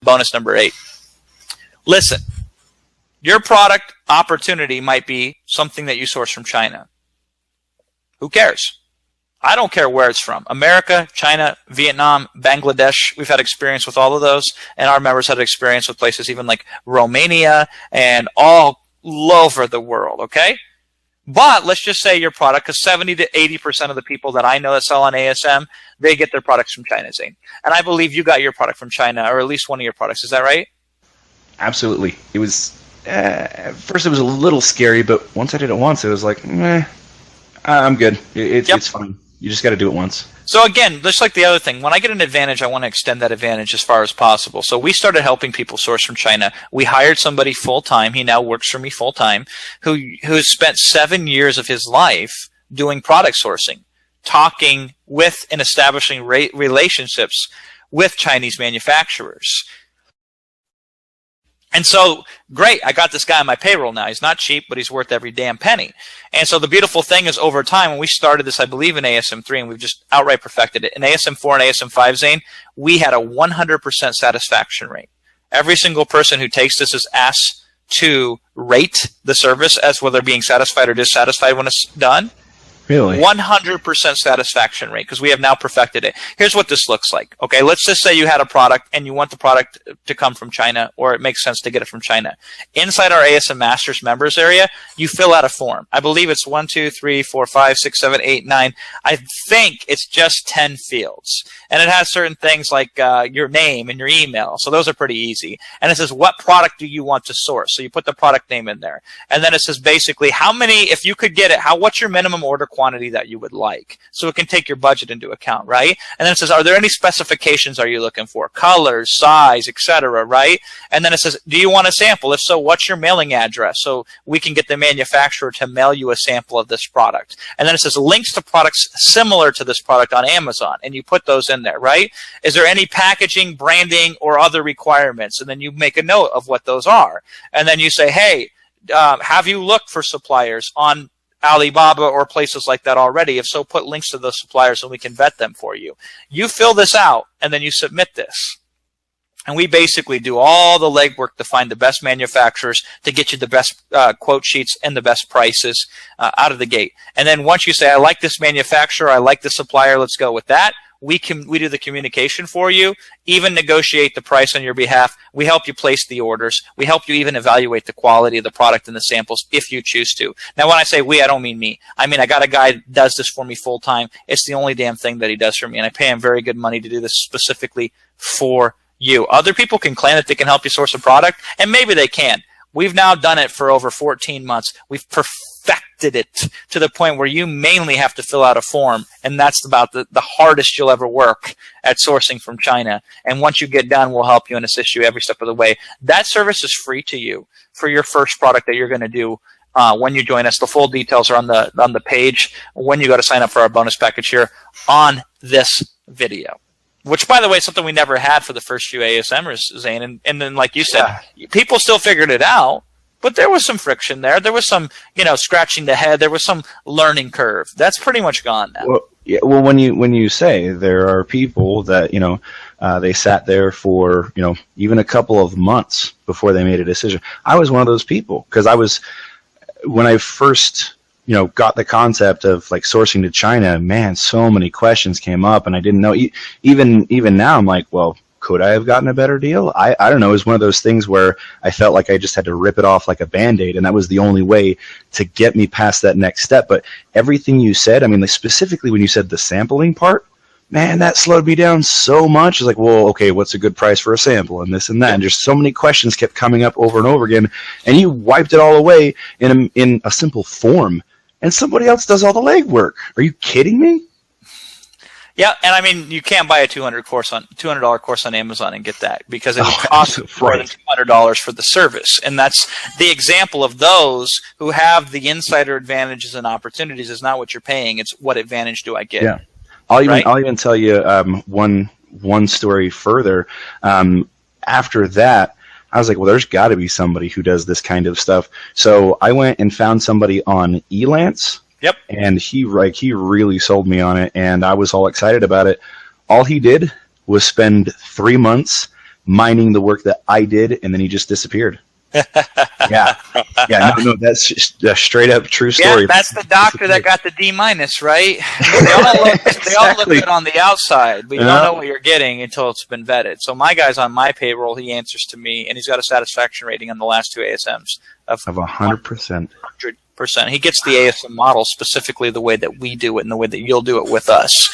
bonus number 8. Listen, your product opportunity might be something that you source from China. Who cares? I don't care where it's from. America, China, Vietnam, Bangladesh, we've had experience with all of those, and our members had experience with places even like Romania and all over the world, okay? But let's just say your product, because 70 to 80% of the people that I know that sell on ASM, they get their products from China, Zane. And I believe you got your product from China, or at least one of your products. Is that right? Absolutely. It was, at first it was a little scary, but once I did it once, it was like, I'm good. It's fine. You just got to do it once. So again, just like the other thing, when I get an advantage, I want to extend that advantage as far as possible. So we started helping people source from China. We hired somebody full-time. He now works for me full-time, who has spent 7 years of his life doing product sourcing, talking with and establishing relationships with Chinese manufacturers. And so, great, I got this guy on my payroll now. He's not cheap, but he's worth every damn penny. And so the beautiful thing is, over time, when we started this, I believe in ASM3, and we've just outright perfected it. In ASM4 and ASM5, Zane, we had a 100% satisfaction rate. Every single person who takes this is asked to rate the service as whether being satisfied or dissatisfied when it's done. Really? 100% satisfaction rate, because we have now perfected it. Here's what this looks like. Okay, let's just say you had a product and you want the product to come from China, or it makes sense to get it from China. Inside our ASM Masters members area, you fill out a form. I believe it's 1, 2, 3, 4, 5, 6, 7, 8, 9. I think it's just 10 fields. And it has certain things like your name and your email. So those are pretty easy. And it says, what product do you want to source? So you put the product name in there. And then it says basically how many, if you could get it, what's your minimum order quantity that you would like? So it can take your budget into account, right? And then it says, are there any specifications are you looking for? Colors, size, etc., right? And then it says, do you want a sample? If so, what's your mailing address? So we can get the manufacturer to mail you a sample of this product. And then it says links to products similar to this product on Amazon. And you put those in there, right? Is there any packaging, branding, or other requirements? And then you make a note of what those are. And then you say, hey, have you looked for suppliers on Alibaba or places like that already? If so, put links to those suppliers and we can vet them for you. You fill this out and then you submit this. And we basically do all the legwork to find the best manufacturers to get you the best quote sheets and the best prices out of the gate. And then once you say, I like this manufacturer, I like the supplier, let's go with that. We do the communication for you, even negotiate the price on your behalf. We help you place the orders. We help you even evaluate the quality of the product and the samples if you choose to. Now, when I say we, I don't mean me. I mean, I got a guy that does this for me full time. It's the only damn thing that he does for me, and I pay him very good money to do this specifically for you. Other people can claim that they can help you source a product, and maybe they can. We've now done it for over 14 months. We've perfected it to the point where you mainly have to fill out a form, and that's about the hardest you'll ever work at sourcing from China. And once you get done, we'll help you and assist you every step of the way. That service is free to you for your first product that you're going to do when you join us. The full details are on the page when you go to sign up for our bonus package here on this video. Which, by the way, is something we never had for the first few ASMers, Zane. And then, like you said, people still figured it out, but there was some friction there. There was some, scratching the head. There was some learning curve. That's pretty much gone now. Well, yeah. Well, when you say there are people that they sat there for even a couple of months before they made a decision. I was one of those people because when I first got the concept of like sourcing to China, man, so many questions came up and I didn't know. Even now I'm like, well, could I have gotten a better deal? I don't know. It was one of those things where I felt like I just had to rip it off like a Band-Aid, and that was the only way to get me past that next step. But everything you said, I mean, like specifically when you said the sampling part, man, that slowed me down so much. It's like, well, okay, what's a good price for a sample and this and that? And just so many questions kept coming up over and over again, and you wiped it all away in a simple form. And somebody else does all the legwork. Are you kidding me? Yeah, and I mean, you can't buy a $200 course on Amazon and get that because it would cost more than $200 for the service. And that's the example of those who have the insider advantages and opportunities. Is not what you're paying; it's what advantage do I get. Yeah, I'll even tell you one story further. After that, I was like, well, there's got to be somebody who does this kind of stuff. So I went and found somebody on Elance. Yep. And he really sold me on it, and I was all excited about it. All he did was spend 3 months mining the work that I did, and then he just disappeared. Yeah, no, that's just a straight up true story. Yeah, that's the doctor that got the D-, right? They all look good on the outside, but you don't know what you're getting until it's been vetted. So my guy's on my payroll. He answers to me, and he's got a satisfaction rating on the last 2 ASMs of 100%. 100%. He gets the ASM model specifically the way that we do it and the way that you'll do it with us.